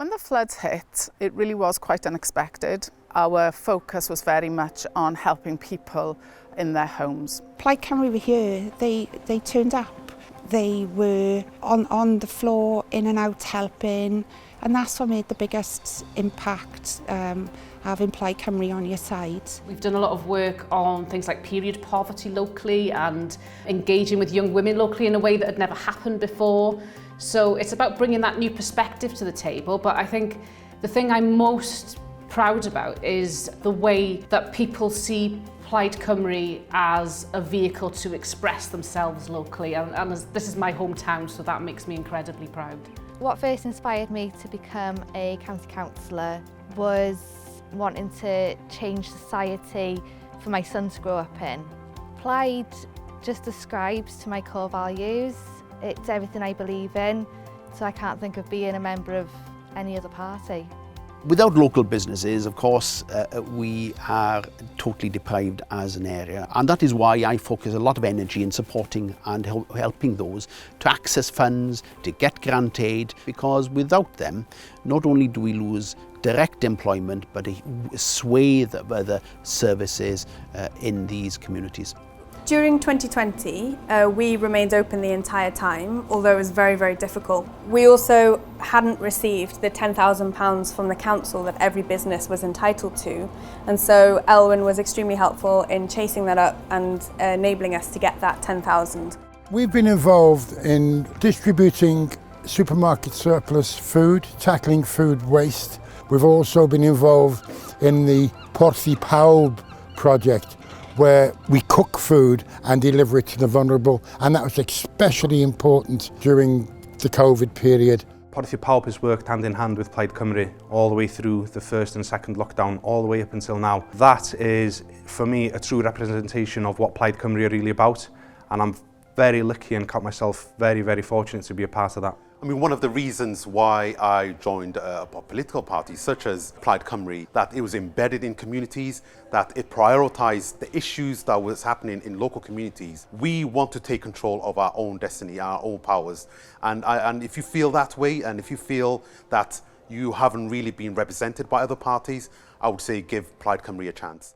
When the floods hit, it really was quite unexpected. Our focus was very much on helping people in their homes. Plaid Cymru were here, they turned up. They were on the floor, in and out helping, and that's what made the biggest impact, having Plaid Cymru on your side. We've done a lot of work on things like period poverty locally and engaging with young women locally in a way that had never happened before. So it's about bringing that new perspective to the table, but I think the thing I'm most proud about is the way that people see Plaid Cymru as a vehicle to express themselves locally, and as this is my hometown, so that makes me incredibly proud. What first inspired me to become a county councillor was wanting to change society for my son to grow up in. Plaid just describes to my core values. It's everything I believe in, so I can't think of being a member of any other party. Without local businesses, of course, we are totally deprived as an area, and that is why I focus a lot of energy in supporting and helping those to access funds, to get grant aid, because without them, not only do we lose direct employment, but a swathe of other services in these communities. During 2020, we remained open the entire time, although it was very, very difficult. We also hadn't received the £10,000 from the council that every business was entitled to, and so Elwyn was extremely helpful in chasing that up and enabling us to get that £10,000. We've been involved in distributing supermarket surplus food, tackling food waste. We've also been involved in the Porthi Pawb project, where we cook food and deliver it to the vulnerable, and that was especially important during the COVID period. Porthi Pawb has worked hand in hand with Plaid Cymru all the way through the first and second lockdown, all the way up until now. That is, for me, a true representation of what Plaid Cymru are really about, and I'm very lucky and count myself very, very fortunate to be a part of that. I mean, one of the reasons why I joined a political party such as Plaid Cymru, that it was embedded in communities, that it prioritised the issues that was happening in local communities. We want to take control of our own destiny, our own powers. And if you feel that way, and if you feel that you haven't really been represented by other parties, I would say give Plaid Cymru a chance.